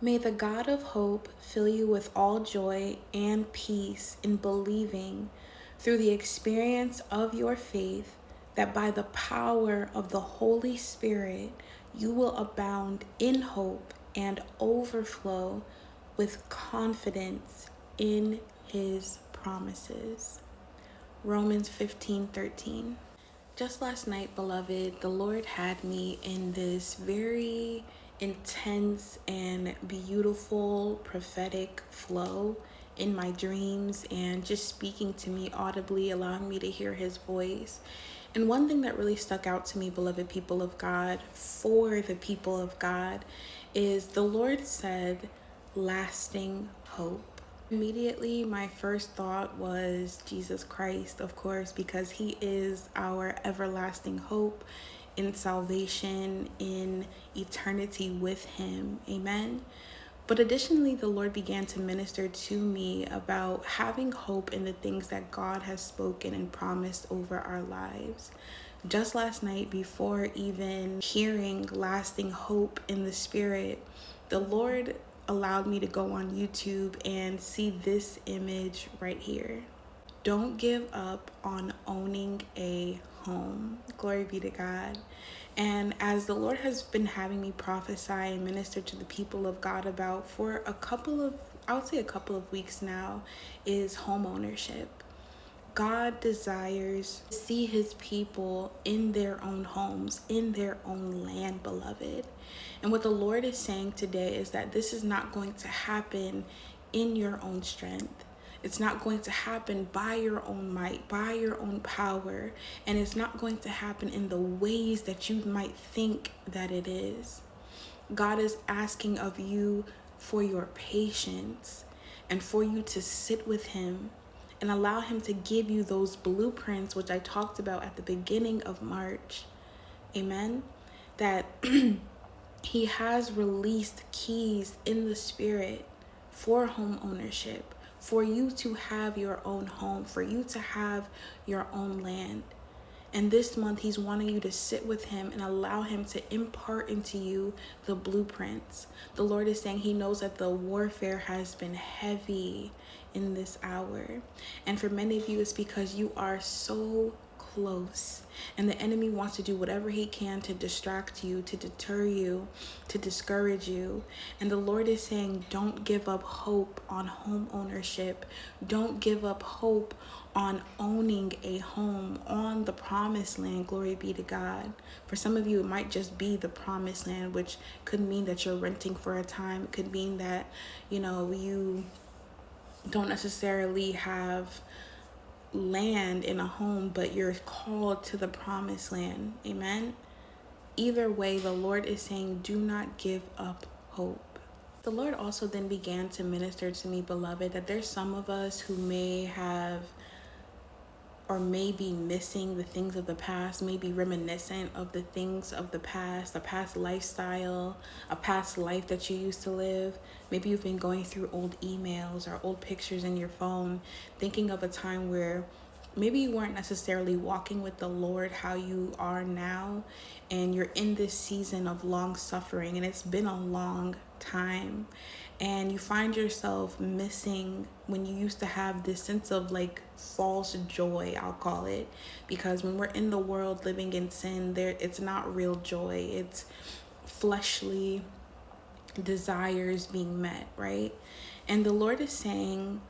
May the God of hope fill you with all joy and peace in believing through the experience of your faith, that by the power of the Holy Spirit you will abound in hope and overflow with confidence in his promises. Romans 15:13. Just last night, beloved, the Lord had me in this very intense and beautiful prophetic flow in my dreams, and just speaking to me audibly, allowing me to hear his voice. And one thing that really stuck out to me, beloved people of God, for the people of God, is the Lord said, lasting hope. Immediately, my first thought was Jesus Christ, of course, because he is our everlasting hope in salvation, in eternity with him. Amen. But additionally, the Lord began to minister to me about having hope in the things that God has spoken and promised over our lives. Just last night, before even hearing lasting hope in the Spirit, the Lord allowed me to go on YouTube and see this image right here. Don't give up on owning a home. Glory be to God. And as the Lord has been having me prophesy and minister to the people of God about for a couple of weeks now, is home ownership. God desires to see his people in their own homes, in their own land, beloved. And what the Lord is saying today is that this is not going to happen in your own strength. It's not going to happen by your own might, by your own power. And it's not going to happen in the ways that you might think that it is. God is asking of you for your patience and for you to sit with him and allow him to give you those blueprints, which I talked about at the beginning of March. Amen. That he has released keys in the Spirit for home ownership, for you to have your own home, for you to have your own land. And this month, he's wanting you to sit with him and allow him to impart into you the blueprints. The Lord is saying he knows that the warfare has been heavy in this hour. And for many of you, it's because you are so close. And the enemy wants to do whatever he can to distract you, to deter you, to discourage you. And the Lord is saying, don't give up hope on home ownership. Don't give up hope on owning a home on the promised land. Glory be to God. For some of you, it might just be the promised land, which could mean that you're renting for a time. It could mean that, you don't necessarily have land in a home, but you're called to the promised land. Amen. Either way, the Lord is saying, do not give up hope. The Lord also then began to minister to me, beloved, that there's some of us who may have or may be missing the things of the past, may be reminiscent of the things of the past, a past lifestyle, a past life that you used to live. Maybe you've been going through old emails or old pictures in your phone, thinking of a time where maybe you weren't necessarily walking with the Lord how you are now, and you're in this season of long suffering, and it's been a long time. And you find yourself missing when you used to have this sense of false joy, I'll call it. Because when we're in the world living in sin, it's not real joy. It's fleshly desires being met, right? And the Lord is saying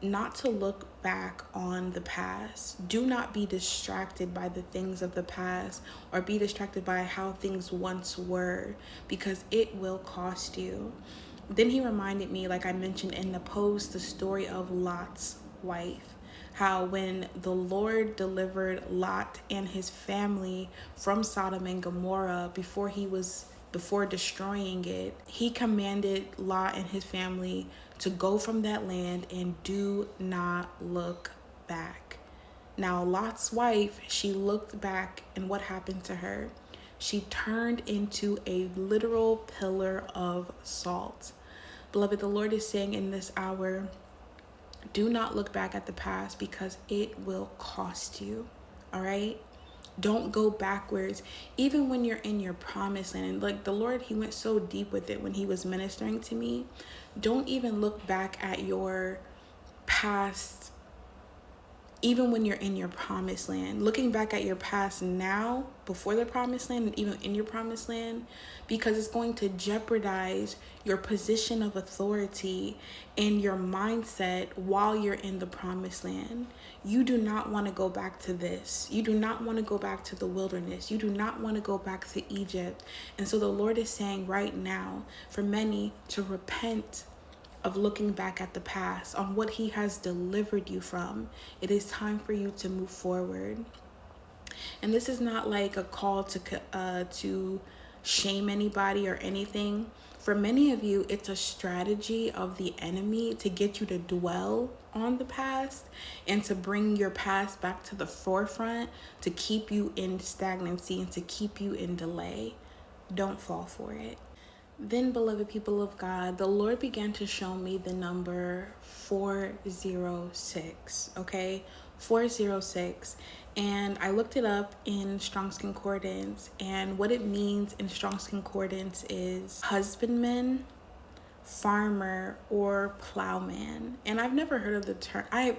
not to look back on the past. Do not be distracted by the things of the past or be distracted by how things once were, because it will cost you. Then he reminded me, like I mentioned in the post, the story of Lot's wife. How when the Lord delivered Lot and his family from Sodom and Gomorrah before destroying it, he commanded Lot and his family to go from that land and do not look back. Now, Lot's wife, she looked back, and what happened to her? She turned into a literal pillar of salt. Beloved, the Lord is saying in this hour, do not look back at the past, because it will cost you. All right? Don't go backwards. Even when you're in your promised land, and like the Lord, he went so deep with it when he was ministering to me. Don't even look back at your past. Even when you're in your promised land, looking back at your past now, before the promised land, and even in your promised land, because it's going to jeopardize your position of authority and your mindset while you're in the promised land. You do not want to go back to this. You do not want to go back to the wilderness. You do not want to go back to Egypt. And so the Lord is saying right now for many to repent of looking back at the past, on what he has delivered you from. It is time for you to move forward. And this is not like a call to shame anybody or anything. For many of you, it's a strategy of the enemy to get you to dwell on the past and to bring your past back to the forefront, to keep you in stagnancy and to keep you in delay. Don't fall for it. Then, beloved people of God, the Lord began to show me the number 406, okay? 406. And I looked it up in Strong's Concordance, and what it means in Strong's Concordance is husbandman, farmer, or plowman. And I've never heard of the term. I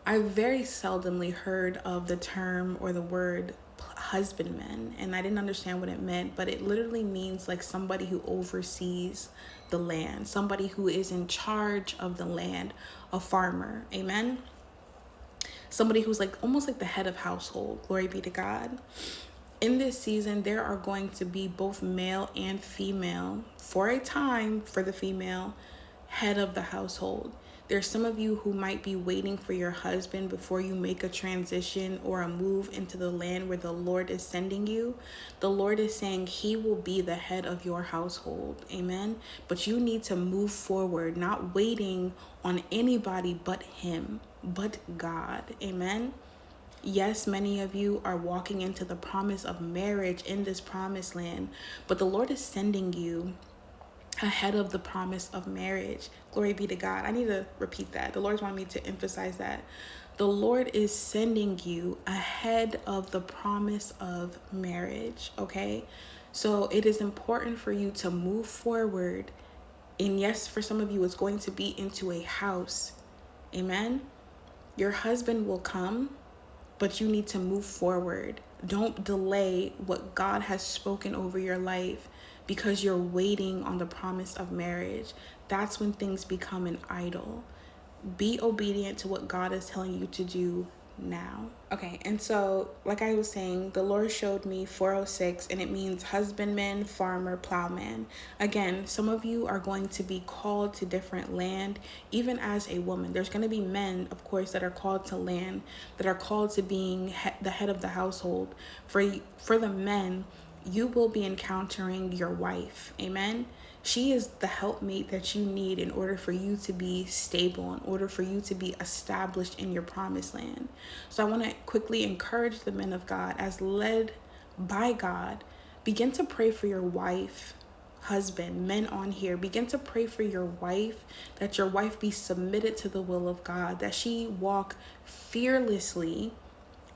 very seldomly heard of the term or the word husbandman, and I didn't understand what it meant, but it literally means like somebody who oversees the land, somebody who is in charge of the land, a farmer. Amen. Somebody who's like almost like the head of household. Glory be to God. In this season, there are going to be both male and female, for a time, for the female, head of the household. There's some of you who might be waiting for your husband before you make a transition or a move into the land where the Lord is sending you. The Lord is saying he will be the head of your household. Amen. But you need to move forward, not waiting on anybody but him, but God. Amen. Yes, many of you are walking into the promise of marriage in this promised land, but the Lord is sending you ahead of the promise of marriage. Glory be to God. I need to repeat that. The Lord's wanting me to emphasize that. The Lord is sending you ahead of the promise of marriage, okay? So it is important for you to move forward. And yes, for some of you, it's going to be into a house. Amen? Your husband will come, but you need to move forward. Don't delay what God has spoken over your life because you're waiting on the promise of marriage. That's when things become an idol. Be obedient to what God is telling you to do now. Okay, and so like I was saying, the Lord showed me 406, and it means husbandman, farmer, plowman. Again, some of you are going to be called to different land, even as a woman. There's going to be men, of course, that are called to land, that are called to being the head of the household. For the men, you will be encountering your wife. Amen. She is the helpmate that you need in order for you to be stable, in order for you to be established in your promised land. So I want to quickly encourage the men of God, as led by God, begin to pray for your wife, husband, men on here. Begin to pray for your wife, that your wife be submitted to the will of God, that she walk fearlessly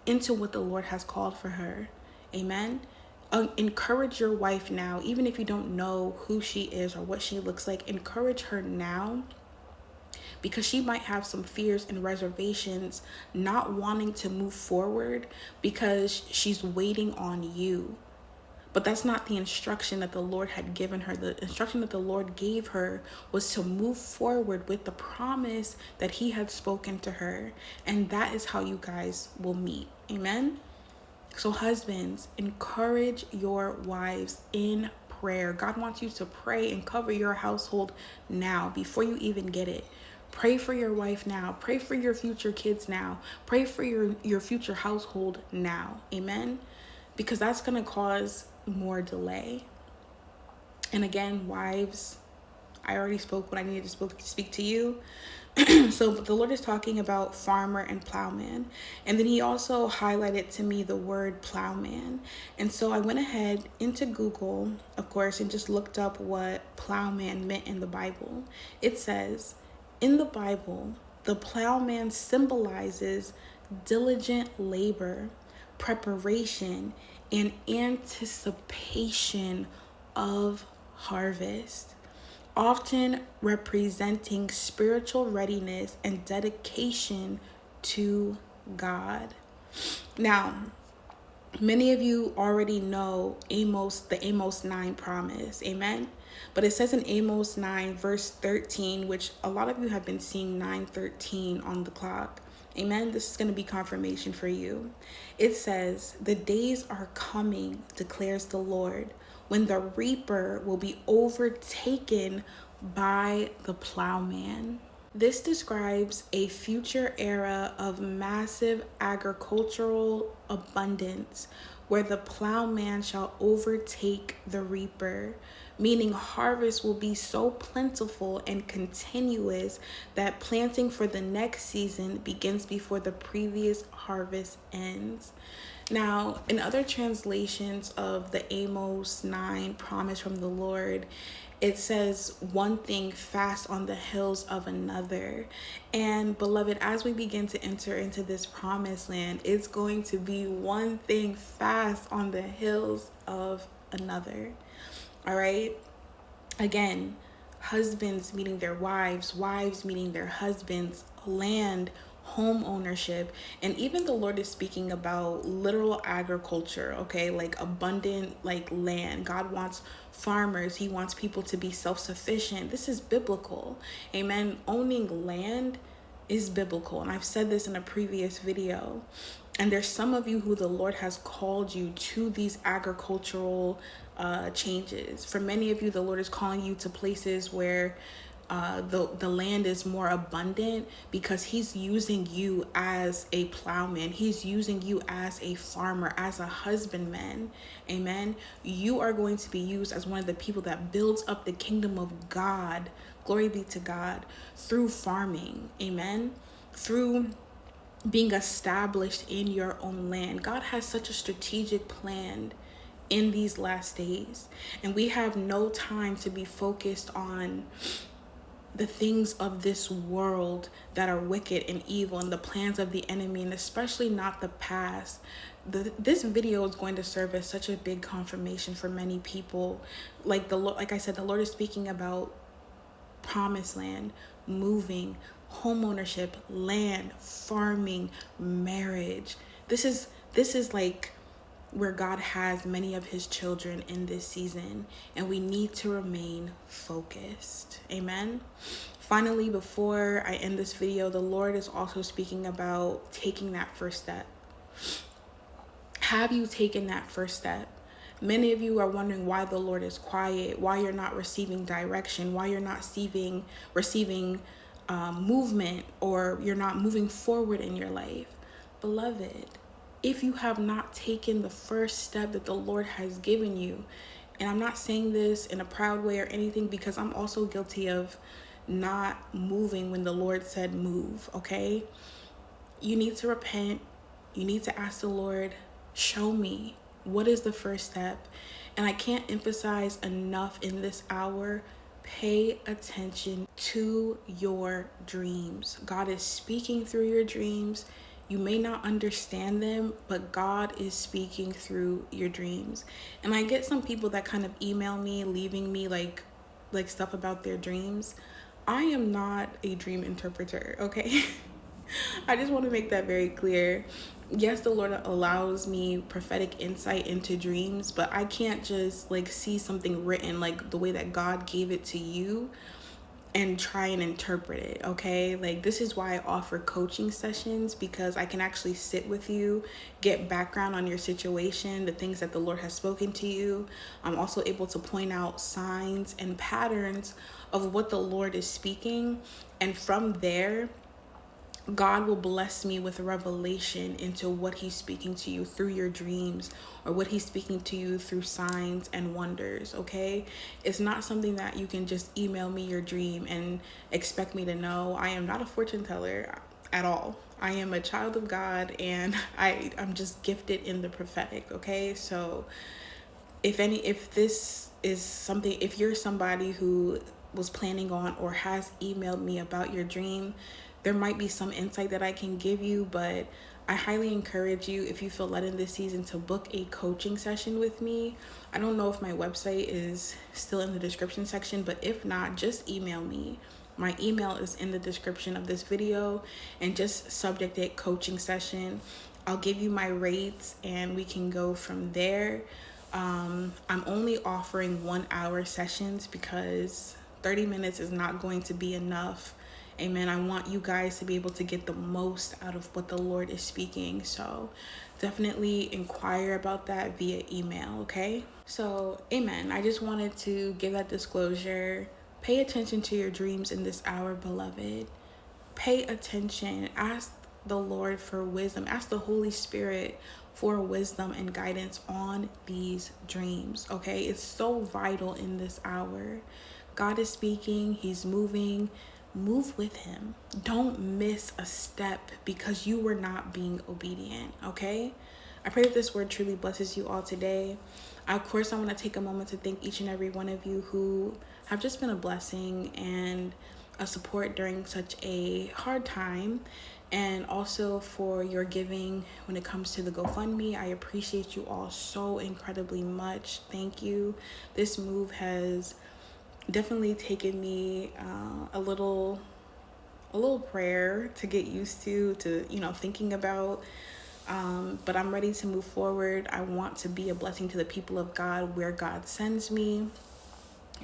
into what the Lord has called for her. Amen. Encourage your wife now, even if you don't know who she is or what she looks like. Encourage her now, because she might have some fears and reservations, not wanting to move forward because she's waiting on you. But that's not the instruction that the Lord had given her. The instruction that the Lord gave her was to move forward with the promise that he had spoken to her. And that is how you guys will meet. Amen. So husbands, encourage your wives in prayer. God wants you to pray and cover your household now before you even get it. Pray for your wife now. Pray for your future kids now. Pray for your future household now. Amen. Because that's going to cause more delay. And again, wives, I already spoke what I needed to speak to you. So the Lord is talking about farmer and plowman. And then he also highlighted to me the word plowman. And so I went ahead into Google, of course, and just looked up what plowman meant in the Bible. It says, in the Bible, the plowman symbolizes diligent labor, preparation, and anticipation of harvest, often representing spiritual readiness and dedication to God. Now, many of you already know the Amos 9 promise, amen? But it says in Amos 9 verse 13, which a lot of you have been seeing 9:13 on the clock, amen? This is going to be confirmation for you. It says, "The days are coming, declares the Lord, when the reaper will be overtaken by the plowman." This describes a future era of massive agricultural abundance where the plowman shall overtake the reaper, meaning harvest will be so plentiful and continuous that planting for the next season begins before the previous harvest ends. Now, in other translations of the Amos 9 promise from the Lord, it says one thing fast on the hills of another. And beloved, as we begin to enter into this promised land, it's going to be one thing fast on the hills of another. All right. Again, husbands meeting their wives, wives meeting their husbands, land, home ownership, and even the Lord is speaking about literal agriculture, okay, like abundant, like land. God wants farmers. He wants people to be self-sufficient. This is biblical, amen. Owning land is biblical, and I've said this in a previous video. And there's some of you who the Lord has called you to these agricultural changes. For many of you, the Lord is calling you to places where the land is more abundant because he's using you as a plowman. He's using you as a farmer, as a husbandman. Amen. You are going to be used as one of the people that builds up the kingdom of God. Glory be to God, through farming. Amen. Through being established in your own land. God has such a strategic plan in these last days, and we have no time to be focused on the things of this world that are wicked and evil and the plans of the enemy, and especially not the past. This video is going to serve as such a big confirmation for many people. Like I said, the Lord is speaking about promised land, moving, home ownership, land, farming, marriage. This is like where God has many of his children in this season, and we need to remain focused. Amen. Finally, before I end this video, the Lord is also speaking about taking that first step. Have you taken that first step? Many of you are wondering why the Lord is quiet, why you're not receiving direction, why you're not receiving movement, or you're not moving forward in your life. Beloved, if you have not taken the first step that the Lord has given you, and I'm not saying this in a proud way or anything, because I'm also guilty of not moving when the Lord said move, okay? You need to repent. You need to ask the Lord, show me, what is the first step? And I can't emphasize enough in this hour, pay attention to your dreams. God is speaking through your dreams. You may not understand them, but God is speaking through your dreams. And I get some people that kind of email me, leaving me like stuff about their dreams. I am not a dream interpreter, okay? I just want to make that very clear. Yes, the Lord allows me prophetic insight into dreams, but I can't just see something written like the way that God gave it to you and try and interpret it, okay? This is why I offer coaching sessions, because I can actually sit with you, get background on your situation, the things that the Lord has spoken to you. I'm also able to point out signs and patterns of what the Lord is speaking, and from there, God will bless me with revelation into what he's speaking to you through your dreams, or what he's speaking to you through signs and wonders, okay? It's not something that you can just email me your dream and expect me to know. I am not a fortune teller at all. I am a child of God, and I'm just gifted in the prophetic, okay? So if this is something, if you're somebody who was planning on or has emailed me about your dream, there might be some insight that I can give you, but I highly encourage you, if you feel led in this season, to book a coaching session with me. I don't know if my website is still in the description section, but if not, just email me. My email is in the description of this video, and just subject it coaching session. I'll give you my rates and we can go from there. I'm only offering 1 hour sessions because 30 minutes is not going to be enough. Amen. I want you guys to be able to get the most out of what the Lord is speaking. So definitely inquire about that via email, okay? So, amen. I just wanted to give that disclosure. Pay attention to your dreams in this hour, beloved. Pay attention. Ask the Lord for wisdom. Ask the Holy Spirit for wisdom and guidance on these dreams, okay? It's so vital in this hour. God is speaking. He's moving. Move with him. Don't miss a step because you were not being obedient, okay? I pray that this word truly blesses you all today. Of course, I want to take a moment to thank each and every one of you who have just been a blessing and a support during such a hard time, and also for your giving when it comes to the GoFundMe. I appreciate you all so incredibly much. Thank you. This move has definitely taken me a little prayer to get used to thinking about, but I'm ready to move forward. I want to be a blessing to the people of God where God sends me.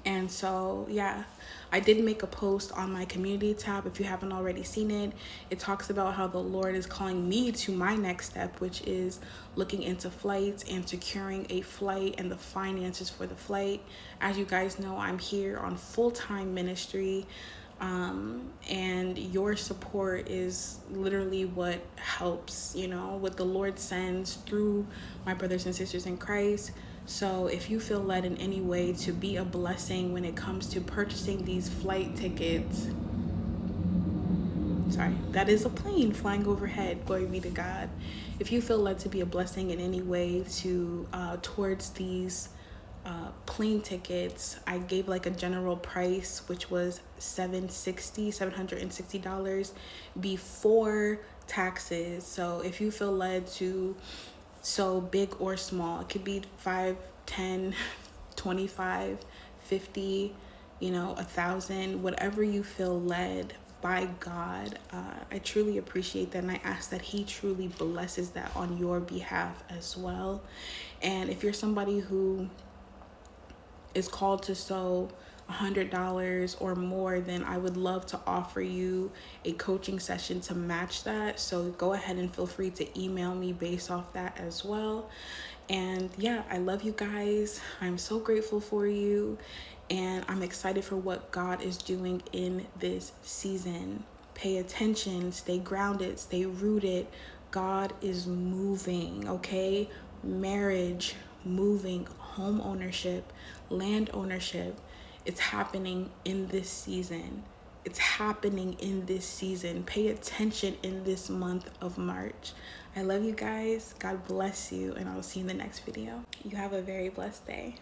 And so, yeah, I did make a post on my community tab. If you haven't already seen it, it talks about how the Lord is calling me to my next step, which is looking into flights and securing a flight and the finances for the flight. As you guys know, I'm here on full-time ministry, and your support is literally what helps, what the Lord sends through my brothers and sisters in Christ. So if you feel led in any way to be a blessing when it comes to purchasing these flight tickets, that is a plane flying overhead, glory be to God. If you feel led to be a blessing in any way to towards these plane tickets, I gave like a general price, which was $760 before taxes. So if you feel led to, so big or small, it could be 5, 10, 25, 50, 1,000, whatever you feel led by God. I truly appreciate that, and I ask that he truly blesses that on your behalf as well. And if you're somebody who is called to sow $100 or more, then I would love to offer you a coaching session to match that. So go ahead and feel free to email me based off that as well. And yeah, I love you guys. I'm so grateful for you, and I'm excited for what God is doing in this season. Pay attention, stay grounded, stay rooted. God is moving, okay? Marriage, moving, home ownership, land ownership. It's happening in this season. It's happening in this season. Pay attention in this month of March. I love you guys. God bless you, and I'll see you in the next video. You have a very blessed day.